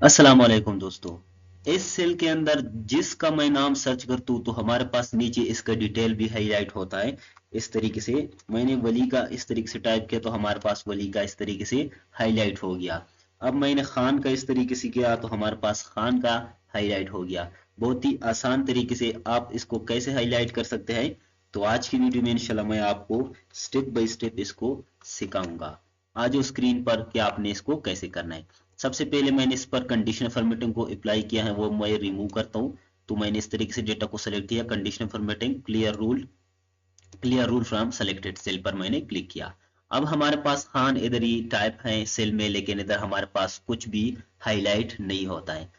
अस्सलाम वालेकुम दोस्तों। इस सेल के अंदर जिसका मैं नाम सर्च करता हूँ तो हमारे पास नीचे इसका डिटेल भी हाईलाइट होता है। इस तरीके से मैंने वली का इस तरीके से टाइप किया तो हमारे पास वली का इस तरीके से हाईलाइट हो गया। अब मैंने खान का इस तरीके से किया तो हमारे पास खान का हाईलाइट हो गया। बहुत ही आसान तरीके से आप इसको कैसे हाईलाइट कर सकते हैं, तो आज की वीडियो में इंशाल्लाह मैं आपको स्टेप बाय स्टेप इसको सिखाऊंगा। आ जाओ स्क्रीन पर कि आपने इसको कैसे करना है। सबसे पहले मैंने इस पर कंडीशनल फॉर्मेटिंग को अप्लाई किया है, वो मैं रिमूव करता हूँ। तो मैंने इस तरीके से डेटा को सेलेक्ट किया, conditional formatting clear rule from selected cell पर मैंने क्लिक किया। अब हमारे पास खान इधर ही टाइप है सेल में, लेकिन इधर हमारे पास कुछ भी हाईलाइट नहीं होता है।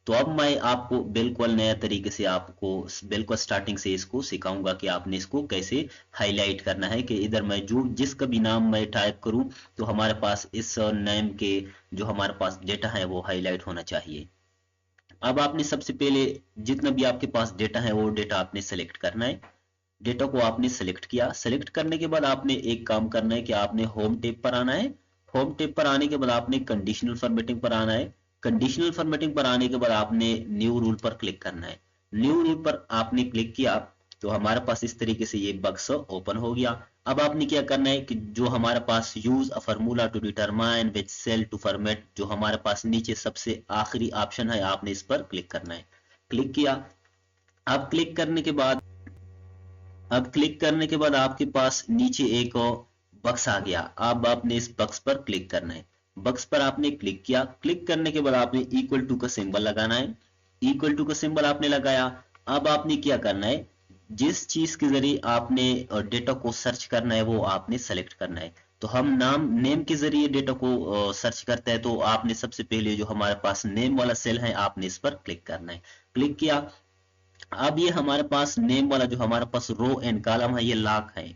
तो अब मैं आपको बिल्कुल नया तरीके से आपको बिल्कुल स्टार्टिंग से इसको सिखाऊंगा कि आपने इसको कैसे हाईलाइट करना है। कि इधर मैं जो जिसका भी नाम मैं टाइप करूं तो हमारे पास इस नेम के जो हमारे पास डेटा है वो हाईलाइट होना चाहिए। अब आपने सबसे पहले जितना भी आपके पास डेटा है वो डेटा आपने सेलेक्ट करना है। डेटा को आपने सेलेक्ट किया, सेलेक्ट करने के बाद आपने एक काम करना है कि आपने होम टैब पर आना है। होम टैब पर आने के बाद आपने कंडीशनल फॉर्मेटिंग पर आना है। कंडीशनल फॉर्मेटिंग पर आने के बाद आपने न्यू रूल पर क्लिक करना है। न्यू रूल पर आपने क्लिक किया तो हमारे पास इस तरीके से ये बक्स ओपन हो गया। अब आपने क्या करना है कि जो हमारे पास use a formula to determine which cell to format, जो हमारे पास नीचे सबसे आखिरी ऑप्शन है, आपने इस पर क्लिक करना है। क्लिक किया। अब क्लिक करने के बाद अब क्लिक करने के बाद आपके पास नीचे एक और बक्स आ गया। अब आपने इस बक्स पर क्लिक करना है। बक्स पर आपने क्लिक किया। क्लिक करने के बाद आपने इक्वल टू का सिंबल लगाना है। इक्वल टू का सिंबल आपने लगाया। अब आपने क्या करना है, जिस चीज के जरिए आपने डेटा को सर्च करना है वो आपने सेलेक्ट करना है। तो हम नाम नेम के जरिए डेटा को सर्च करते हैं, तो आपने सबसे पहले जो हमारे पास नेम वाला सेल है आपने इस पर क्लिक करना है। क्लिक किया। अब ये हमारे पास नेम वाला जो हमारे पास रो एंड कॉलम है ये लाख है।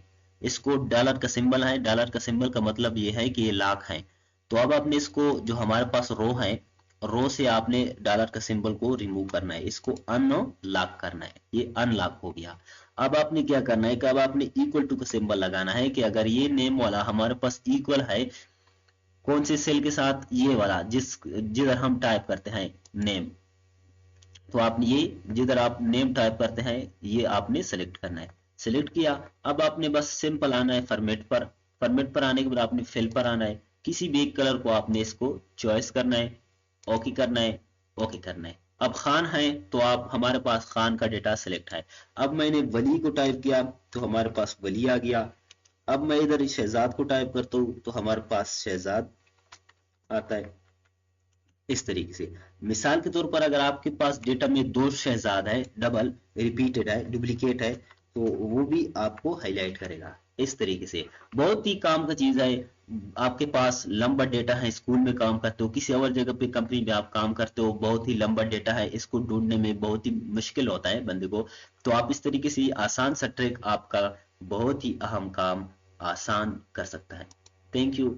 इसको डॉलर का सिंबल है, डॉलर का सिंबल का मतलब ये है कि ये लाख है। तो अब आपने इसको जो हमारे पास रो है, रो से आपने डॉलर का सिंबल को रिमूव करना है, इसको अनलॉक करना है। ये अनलॉक हो गया। अब आपने क्या करना है कि अब आपने इक्वल टू का सिंबल लगाना है कि अगर ये नेम वाला हमारे पास इक्वल है कौन से सेल के साथ, ये वाला जिधर हम टाइप करते हैं नेम, तो आपने ये जिधर आप नेम टाइप करते हैं ये आपने सेलेक्ट करना है। सेलेक्ट किया। अब आपने बस सिंपल आना है फॉर्मेट पर। फॉर्मेट पर आने के बाद आपने फिल पर आना है। किसी भी एक कलर को आपने इसको चॉइस करना है, ओके करना है, ओके करना है। अब खान है तो आप हमारे पास खान का डेटा सेलेक्ट है। अब मैंने वली को टाइप किया तो हमारे पास वली आ गया। अब मैं इधर शहजाद को टाइप करता हूँ तो हमारे पास शहजाद आता है। इस तरीके से मिसाल के तौर पर अगर आपके पास डेटा में दो शहजाद है, डबल रिपीटेड है, डुप्लीकेट है, तो वो भी आपको हाईलाइट करेगा। इस तरीके से बहुत ही काम का चीज है। आपके पास लंबा डेटा है, स्कूल में काम करते हो, किसी और जगह पे कंपनी में आप काम करते हो, बहुत ही लंबा डेटा है, इसको ढूंढने में बहुत ही मुश्किल होता है बंदे को। तो आप इस तरीके से आसान सा ट्रिक आपका बहुत ही अहम काम आसान कर सकता है। Thank you.